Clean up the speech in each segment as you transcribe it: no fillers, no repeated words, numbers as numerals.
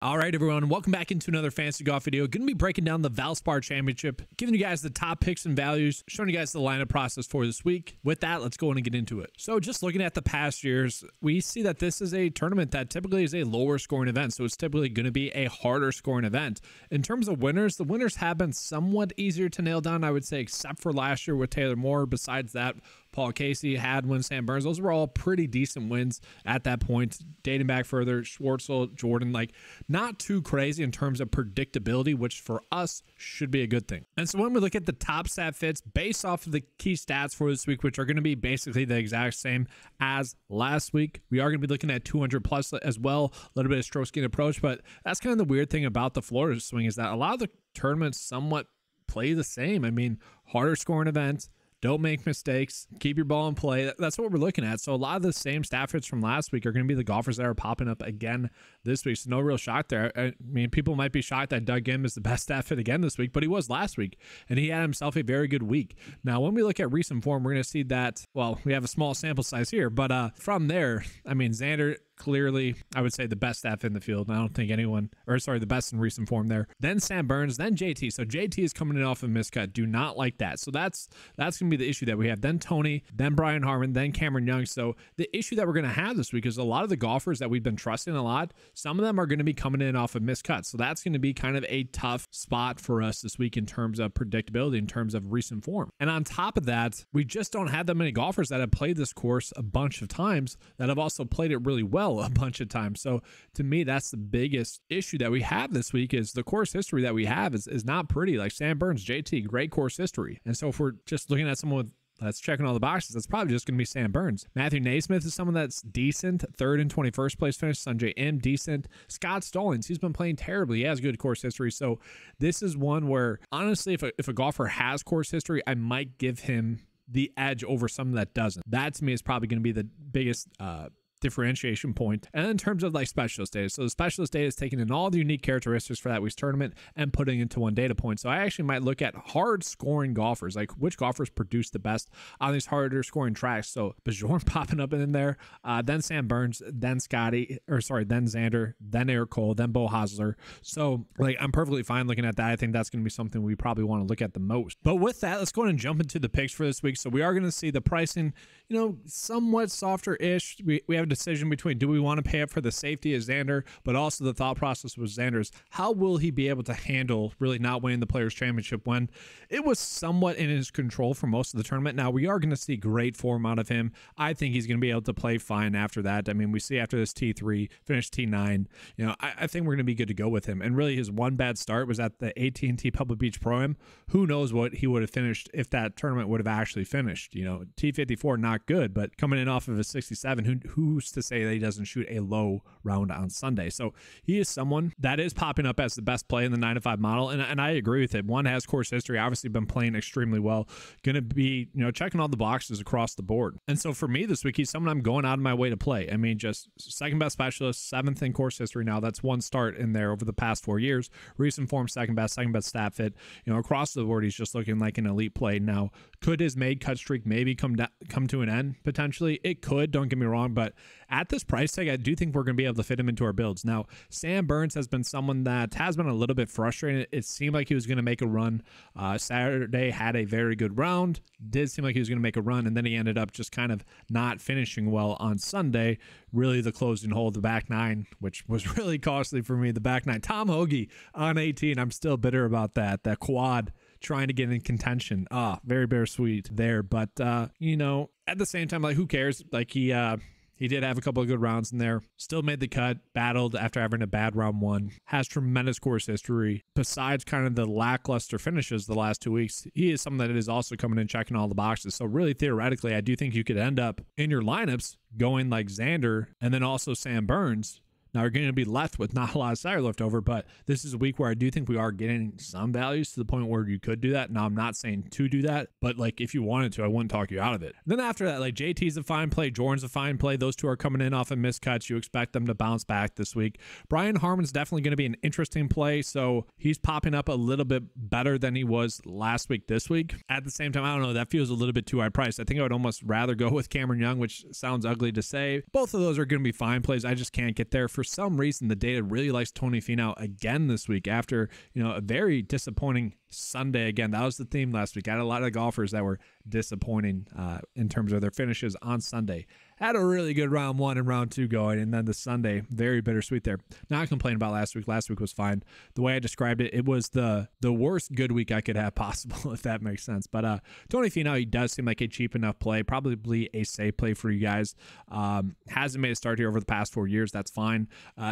All right, everyone, welcome back into another Fantasy Golf video. Going to be breaking down the Valspar Championship, giving you guys the top picks and values, showing you guys the lineup process for this week. With that, let's go in and get into it. So just looking at the past years, we see that this is a tournament that typically is a lower scoring event. So it's typically going to be a harder scoring event. In terms of winners, the winners have been somewhat easier to nail down, I would say, except for last year with Taylor Moore. Besides that, Paul Casey, Hadwin, Sam Burns, those were all pretty decent wins at that point. Dating back further, Schwartzel, Jordan, like not too crazy in terms of predictability, which for us should be a good thing. And so when we look at the top stat fits based off of the key stats for this week, which are going to be basically the exact same as last week, we are going to be looking at 200 plus as well, a little bit of stroke gain approach. But that's kind of the weird thing about the Florida swing is that a lot of the tournaments somewhat play the same. I mean, harder scoring events. Don't make mistakes. Keep your ball in play. That's what we're looking at. So a lot of the same stat fits from last week are going to be the golfers that are popping up again this week. So no real shock there. I mean, people might be shocked that Doug Gim is the best stat fit again this week, but he was last week, and he had himself a very good week. Now, when we look at recent form, we're going to see that, well, we have a small sample size here, but from there, I mean, Xander, clearly, I would say the best staff in the field. I don't think anyone, or sorry, the best in recent form there. Then Sam Burns, then JT. So JT is coming in off a miscut. Do not like that. So that's going to be the issue that we have. Then Tony, then Brian Harman, then Cameron Young. So the issue that we're going to have this week is a lot of the golfers that we've been trusting a lot, some of them are going to be coming in off of miscuts. So that's going to be kind of a tough spot for us this week in terms of predictability, in terms of recent form. And on top of that, we just don't have that many golfers that have played this course a bunch of times that have also played it really well a bunch of times. So to me, that's the biggest issue that we have this week is the course history that we have is not pretty. Like Sam Burns, JT, great course history. And so if we're just looking at someone that's checking all the boxes, that's probably just going to be Sam Burns. Matthew Naismith is someone that's decent, 3rd and 21st place finish. Sanjay M, decent. Scott Stallings, he's been playing terribly. He has good course history. So this is one where, honestly, if a golfer has course history, I might give him the edge over someone that doesn't. That, to me, is probably going to be the biggest differentiation point. And in terms of like specialist data, so the specialist data is taking in all the unique characteristics for that week's tournament and putting into one data point. So I actually might look at hard scoring golfers, like which golfers produce the best on these harder scoring tracks. So Bjorn popping up in there, then Sam Burns, then then Xander, then Eric Cole, then Bo Hosler. So like I'm perfectly fine looking at that. I think that's going to be something we probably want to look at the most. But with that, let's go ahead and jump into the picks for this week. So we are going to see the pricing, somewhat softer-ish. We have decision between, do we want to pay up for the safety of Xander, but also the thought process with Xander's, how will he be able to handle really not winning the Players Championship when it was somewhat in his control for most of the tournament? Now, we are going to see great form out of him. I think he's going to be able to play fine after that. I mean, we see after this T3, finish T9, I think we're going to be good to go with him. And really, his one bad start was at the AT&T Pebble Beach Pro-Am. Who knows what he would have finished if that tournament would have actually finished. T54, not good, but coming in off of a 67, who's to say that he doesn't shoot a low round on Sunday? So he is someone that is popping up as the best play in the 9-to-5 model, and I agree with it. One has course history, obviously been playing extremely well, going to be checking all the boxes across the board. And so for me this week, he's someone I'm going out of my way to play. I mean, just second best specialist, 7th in course history. Now that's one start in there over the past 4 years. Recent form, second best stat fit. Across the board, he's just looking like an elite play. Now, could his made cut streak maybe come to an end potentially? It could, don't get me wrong, but at this price tag, I do think we're going to be able to fit him into our builds. Now, Sam Burns has been someone that has been a little bit frustrating. It seemed like he was going to make a run. Saturday had a very good round. Did seem like he was going to make a run, and then he ended up just kind of not finishing well on Sunday. Really the closing hole, the back nine, which was really costly for me. The back nine. Tom Hoagie on 18. I'm still bitter about that. That quad trying to get in contention. Very bittersweet there. But, at the same time, like, who cares? Like, he did have a couple of good rounds in there. Still made the cut, battled after having a bad round one. Has tremendous course history. Besides kind of the lackluster finishes the last 2 weeks, he is someone that is also coming in checking all the boxes. So really, theoretically, I do think you could end up in your lineups going like Xander and then also Sam Burns. Now, we're going to be left with not a lot of salary left over, but this is a week where I do think we are getting some values to the point where you could do that. Now, I'm not saying to do that, but like if you wanted to, I wouldn't talk you out of it. Then after that, like JT's a fine play, Jordan's a fine play. Those two are coming in off of miscuts. You expect them to bounce back this week. Brian Harman's definitely going to be an interesting play, so he's popping up a little bit better than he was last week this week. At the same time, I don't know, that feels a little bit too high priced. I think I would almost rather go with Cameron Young, which sounds ugly to say. Both of those are going to be fine plays. I just can't get there for for some reason, the data really likes Tony Finau again this week after, a very disappointing Sunday. Again, that was the theme last week. I had a lot of golfers that were disappointing in terms of their finishes on Sunday. Had a really good round 1 and round 2 going, and then the Sunday, very bittersweet there. Not complaining about last week. Last week was fine. The way I described it, it was the worst good week I could have possible, if that makes sense. But Tony Finau, he does seem like a cheap enough play, probably a safe play for you guys. Hasn't made a start here over the past 4 years. That's fine.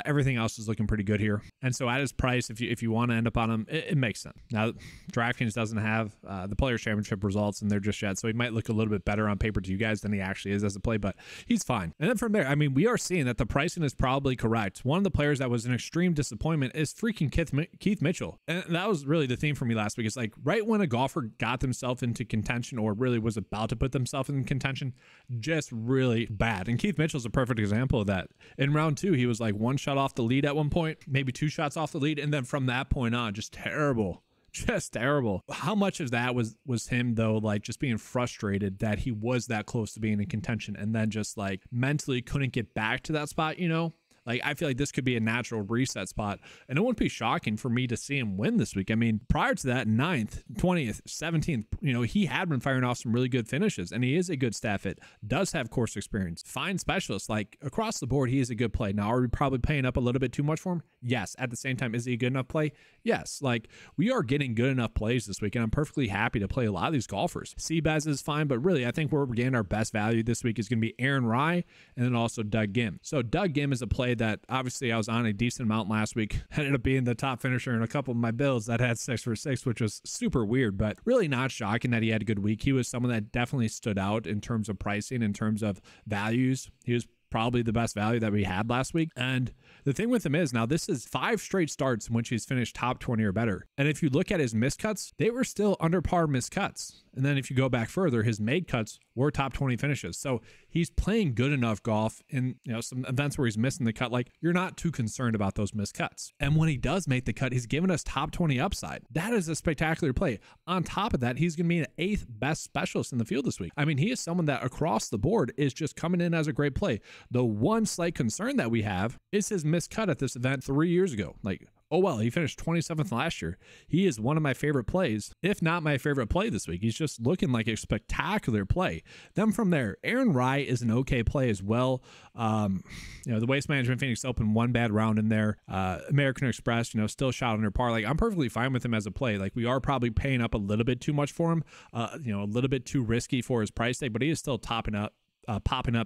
Everything else is looking pretty good here. And so at his price, if you want to end up on him, it makes sense. Now, DraftKings doesn't have the Players Championship results in there just yet, so he might look a little bit better on paper to you guys than he actually is as a play, but he's fine. And then from there, I mean, we are seeing that the pricing is probably correct. One of the players that was an extreme disappointment is freaking Keith Mitchell. And that was really the theme for me last week. It's like right when a golfer got themselves into contention or really was about to put themselves in contention, just really bad. And Keith Mitchell's a perfect example of that. In round 2, he was like 1 shot off the lead at one point, maybe 2 shots off the lead. And then from that point on, just terrible. Just terrible. How much of that was him though, like just being frustrated that he was that close to being in contention and then just like mentally couldn't get back to that spot, Like, I feel like this could be a natural reset spot, and it wouldn't be shocking for me to see him win this week. I mean, prior to that, 9th, 20th, 17th, he had been firing off some really good finishes, and he is a good staff fit, does have course experience, fine specialist. Like, across the board, he is a good play. Now, are we probably paying up a little bit too much for him? Yes. At the same time, is he a good enough play? Yes. Like, we are getting good enough plays this week, and I'm perfectly happy to play a lot of these golfers. Seabass is fine, but really, I think where we're getting our best value this week is going to be Aaron Rai and then also Doug Ghim. So, Doug Ghim is a play that obviously I was on a decent amount last week. Ended up being the top finisher in a couple of my builds that had 6 for 6, which was super weird, but really not shocking that he had a good week. He was someone that definitely stood out in terms of pricing, in terms of values. He was probably the best value that we had last week. And the thing with him is now this is 5 straight starts in which he's finished top 20 or better. And if you look at his miscuts, they were still under par miscuts. And then if you go back further, his made cuts were top 20 finishes. So he's playing good enough golf in some events where he's missing the cut. Like, you're not too concerned about those miscuts. And when he does make the cut, he's given us top 20 upside. That is a spectacular play. On top of that, he's going to be an 8th best specialist in the field this week. I mean, he is someone that across the board is just coming in as a great play. The one slight concern that we have is his miscut at this event 3 years ago. Like, oh, well, he finished 27th last year. He is one of my favorite plays, if not my favorite play this week. He's just looking like a spectacular play. Then from there, Aaron Rai is an okay play as well. The Waste Management Phoenix Open, 1 bad round in there. American Express, still shot under par. Like, I'm perfectly fine with him as a play. Like, we are probably paying up a little bit too much for him, a little bit too risky for his price tag, but he is still popping up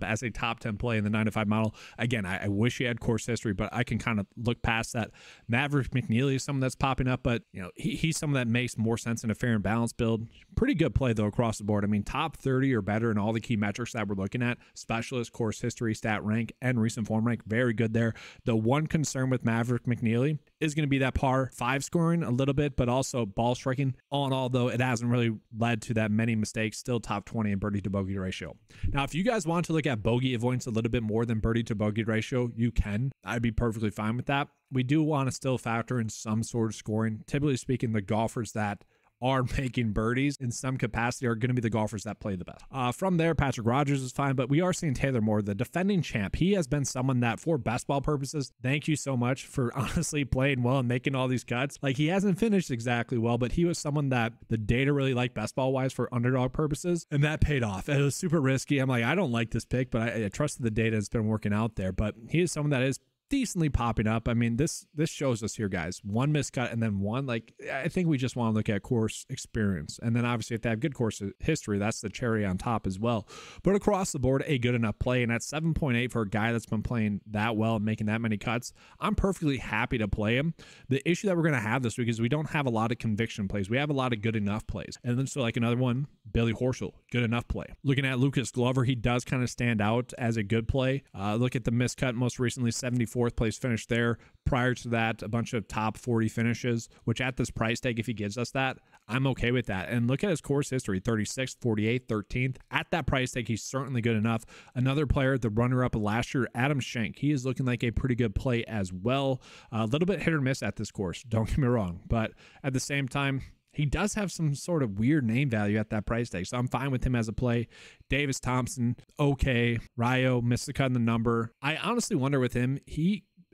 as a top 10 play in the 9-to-5 model. Again, I wish he had course history, but I can kind of look past that. Maverick McNeely is someone that's popping up, but he's someone that makes more sense in a fair and balanced build. Pretty good play though across the board. I mean, top 30 or better in all the key metrics that we're looking at: specialist, course history, stat rank, and recent form rank. Very good there. The one concern with Maverick McNeely is going to be that par 5 scoring a little bit, but also ball striking. All in all, though, it hasn't really led to that many mistakes. Still top 20 in birdie to bogey ratio. Now, if you guys want to look at bogey avoidance a little bit more than birdie to bogey ratio, you can. I'd be perfectly fine with that. We do want to still factor in some sort of scoring. Typically speaking, the golfers that are making birdies in some capacity are going to be the golfers that play the best. From there, Patrick Rogers is fine, but we are seeing Taylor Moore, the defending champ. He has been someone that, for best ball purposes, thank you so much for honestly playing well and making all these cuts. Like, he hasn't finished exactly well, but he was someone that the data really liked best ball wise for underdog purposes, and that paid off. It was super risky. I'm like, I don't like this pick, but I trusted the data has been working out there. But he is someone that is decently popping up. I mean, this shows us here, guys, 1 miscut and then 1. Like, I think we just want to look at course experience, and then obviously if they have good course history, that's the cherry on top as well. But across the board, a good enough play, and at 7.8 for a guy that's been playing that well and making that many cuts, I'm perfectly happy to play him. The issue that we're going to have this week is we don't have a lot of conviction plays. We have a lot of good enough plays. And then so like another one, Billy Horschel, good enough play. Looking at Lucas Glover, he does kind of stand out as a good play. Look at the miscut most recently, 74th place finish there. Prior to that, a bunch of top 40 finishes, which at this price tag, if he gives us that, I'm okay with that. And look at his course history, 36th, 48th, 13th. At that price tag, he's certainly good enough. Another player, the runner-up of last year, Adam Schenk, he is looking like a pretty good play as well. A little bit hit or miss at this course, don't get me wrong. But at the same time, he does have some sort of weird name value at that price tag, so I'm fine with him as a play. Davis Thompson, okay. Ryo missed the cut in the number. I honestly wonder with him,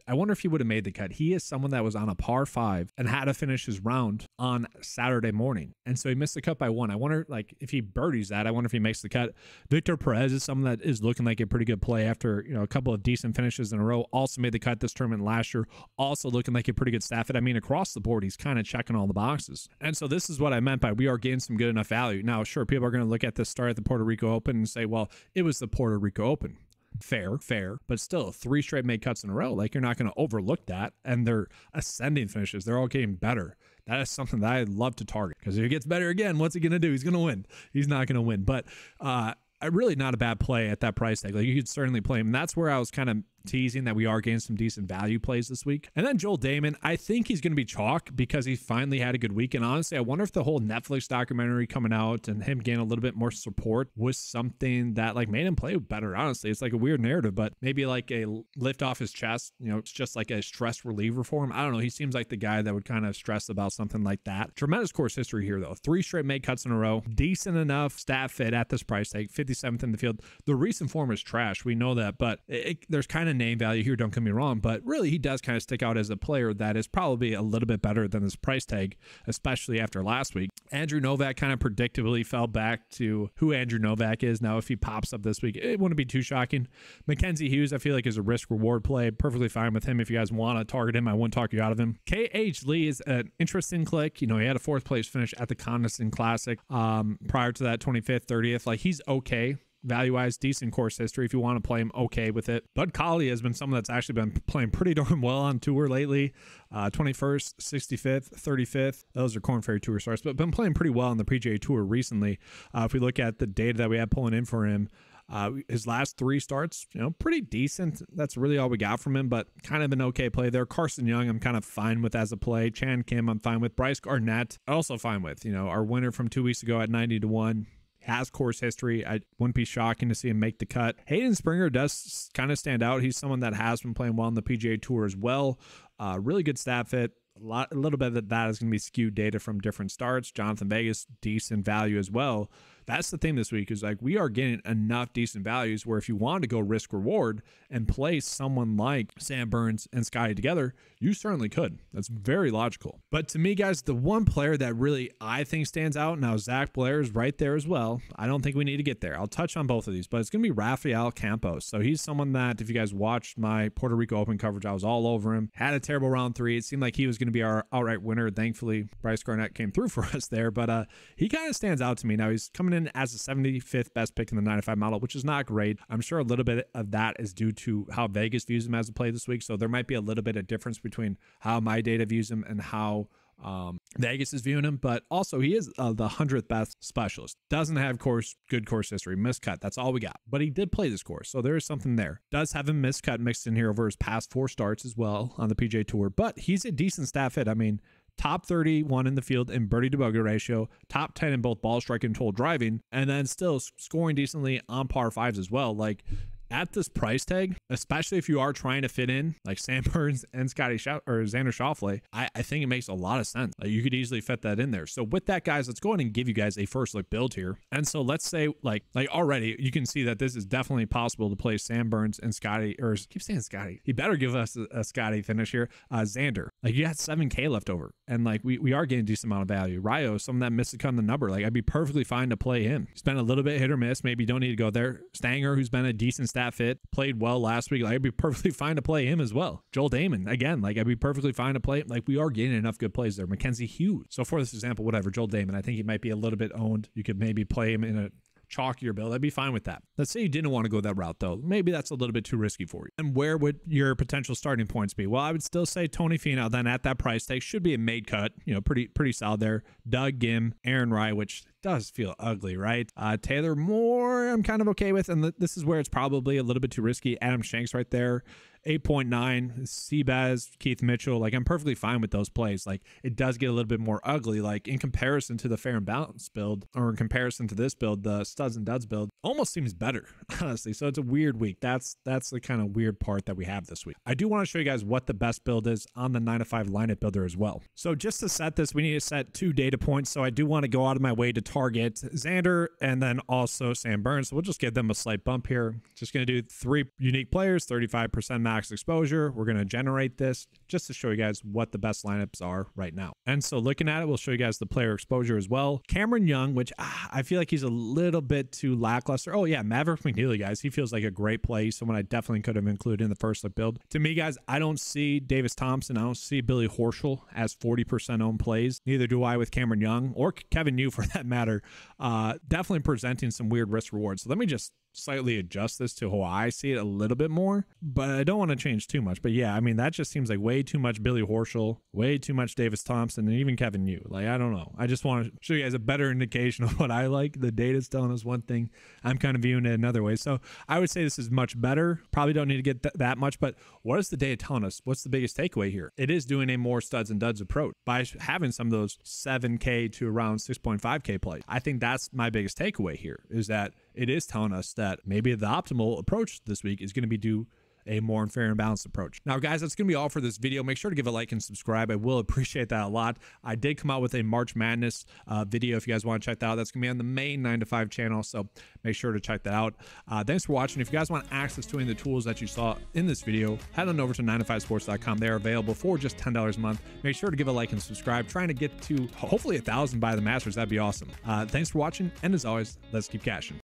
I wonder if he would have made the cut. He is someone that was on a par 5 and had to finish his round on Saturday morning. And so he missed the cut by 1. I wonder, like, if he birdies that, I wonder if he makes the cut. Victor Perez is someone that is looking like a pretty good play after, you know, a couple of decent finishes in a row. Also made the cut this tournament last year. Also looking like a pretty good staff. I mean, across the board, he's kind of checking all the boxes. And so this is what I meant by we are getting some good enough value. Now, sure, people are going to look at the start at the Puerto Rico Open and say, well, it was the Puerto Rico Open. Fair, but still 3 straight made cuts in a row. Like, you're not going to overlook that. And they're ascending finishes. They're all getting better. That is something that I love to target, because if he gets better again, what's he going to do? He's going to win. He's not going to win. But really not a bad play at that price tag. Like, you could certainly play him. And that's where I was kind of teasing that we are getting some decent value plays this week. And then Joel Dahmen, I think he's going to be chalk because he finally had a good week. And honestly, I wonder if the whole Netflix documentary coming out and him getting a little bit more support was something that like made him play better. Honestly, it's like a weird narrative, but maybe like a lift off his chest, you know, it's just like a stress reliever for him. I don't know. He seems like the guy that would kind of stress about something like that. Tremendous course history here though. 3 straight made cuts in a row. Decent enough stat fit at this price tag. 57th in the field. The recent form is trash. We know that, but there's kind of name value here. Don't get me wrong, but really he does kind of stick out as a player that is probably a little bit better than this price tag, especially after last week. Andrew Novak kind of predictably fell back to who Andrew Novak is. Now, if he pops up this week, it wouldn't be too shocking. Mackenzie Hughes, I feel like, is a risk reward play. Perfectly fine with him. If you guys want to target him, I wouldn't talk you out of him. KH Lee is an interesting click. You know, he had a 4th place finish at the Condescend Classic prior to that 25th, 30th. Like, he's okay. Value-wise, decent course history if you want to play him, okay with it. Bud Colley has been someone that's actually been playing pretty darn well on tour lately. 21st, 65th, 35th. Those are Korn Ferry Tour starts, but been playing pretty well on the PGA Tour recently. If we look at the data that we have pulling in for him, his last 3 starts, you know, pretty decent. That's really all we got from him, but kind of an okay play there. Carson Young, I'm kind of fine with as a play. Chan Kim, I'm fine with. Bryce Garnett, also fine with. You know, our winner from 2 weeks ago at 90-1. Has course history. I wouldn't be shocking to see him make the cut. Hayden Springer does kind of stand out. He's someone that has been playing well on the PGA Tour as well. Really good stat fit. A little bit of that is going to be skewed data from different starts. Jonathan Vegas, decent value as well. That's the thing this week is like we are getting enough decent values where if you want to go risk reward and play someone like Sam Burns and Scotty together, you certainly could. That's very logical. But to me, guys, the one player that really I think stands out, now Zach Blair is right there as well. I don't think we need to get there. I'll touch on both of these, but it's going to be Rafael Campos. So he's someone that if you guys watched my Puerto Rico Open coverage, I was all over him. Had a terrible round 3. It seemed like he was going to be our outright winner. Thankfully, Bryce Garnett came through for us there, but he kind of stands out to me. Now he's coming in as a 75th best pick in the 95 model, which is not great. I'm sure a little bit of that is due to how Vegas views him as a play this week. So there might be a little bit of difference between how my data views him and how Vegas is viewing him, but also he is the 100th best specialist. Doesn't have good course history, miscut. That's all we got. But he did play this course, so there is something there. Does have a miscut mixed in here over his past 4 starts as well on the PGA Tour, but he's a decent stat fit. I mean, top 31 in the field in birdie to bogey ratio, top 10 in both ball strike and total driving, and then still scoring decently on par 5s as well. Like, at this price tag, especially if you are trying to fit in like Sam Burns and Xander Schauffele, I think it makes a lot of sense. Like, you could easily fit that in there. So with that, guys, let's go ahead and give you guys a first look build here. And so let's say like already you can see that this is definitely possible to play Sam Burns and Scotty, or keep saying Scotty. He better give us a Scotty finish here. Xander, like you got 7K left over. And like we are getting a decent amount of value. Ryo, someone that missed a cut on the number. Like I'd be perfectly fine to play him. He's been a little bit hit or miss. Maybe you don't need to go there. Stanger, who's been a decent stat fit, played well last week. Like I'd be perfectly fine to play him as well. Joel Dahmen, again, like I'd be perfectly fine to play. Like we are getting enough good plays there. Mackenzie Hughes. So for this example, whatever, Joel Dahmen, I think he might be a little bit owned. You could maybe play him in a chalkier build. I'd be fine with that. Let's say you didn't want to go that route though. Maybe that's a little bit too risky for you. And where would your potential starting points be? Well, I would still say Tony Finau then at that price tag should be a made cut, you know, pretty solid there. Doug Gim, Aaron Rai, which does feel ugly, right? Taylor Moore, I'm kind of okay with, and this is where it's probably a little bit too risky. Adam Shanks right there, 8.9. Seabass, Keith Mitchell, like I'm perfectly fine with those plays. Like it does get a little bit more ugly, like in comparison to the fair and balanced build, or in comparison to this build, the studs and duds build almost seems better, honestly. So it's a weird week. That's the kind of weird part that we have this week. I do want to show you guys what the best build is on the 9-to-5 lineup builder as well. So just to set this, we need to set 2 data points. So I do want to go out of my way to target Xander and then also Sam Burns. So we'll just give them a slight bump here. Just going to do 3 unique players, 35% max max exposure. We're going to generate this just to show you guys what the best lineups are right now. And so looking at it, we'll show you guys the player exposure as well. Cameron Young, which I feel like he's a little bit too lackluster. Oh yeah, Maverick McNeely, guys. He feels like a great play. Someone I definitely could have included in the first look build. To me, guys, I don't see Davis Thompson. I don't see Billy Horschel as 40% owned plays. Neither do I with Cameron Young or Kevin Yu for that matter. Definitely presenting some weird risk rewards. So let me just slightly adjust this to how I see it a little bit more, but I don't want to change too much. But yeah, I mean, that just seems like way too much Billy Horschel, way too much Davis Thompson, and even Kevin Yu. Like, I don't know. I just want to show you guys a better indication of what I like. The data's telling us one thing. I'm kind of viewing it another way. So I would say this is much better. Probably don't need to get that much, but what is the data telling us? What's the biggest takeaway here? It is doing a more studs and duds approach by having some of those 7K to around 6.5K plays. I think that's my biggest takeaway here, is that it is telling us that maybe the optimal approach this week is going to be do a more fair and balanced approach. Now, guys, that's going to be all for this video. Make sure to give a like and subscribe. I will appreciate that a lot. I did come out with a March Madness video. If you guys want to check that out, that's going to be on the main 9 to 5 channel. So make sure to check that out. Thanks for watching. If you guys want access to any of the tools that you saw in this video, head on over to 9to5sports.com. They're available for just $10 a month. Make sure to give a like and subscribe. Trying to get to hopefully 1,000 by the Masters. That'd be awesome. Thanks for watching. And as always, let's keep cashing.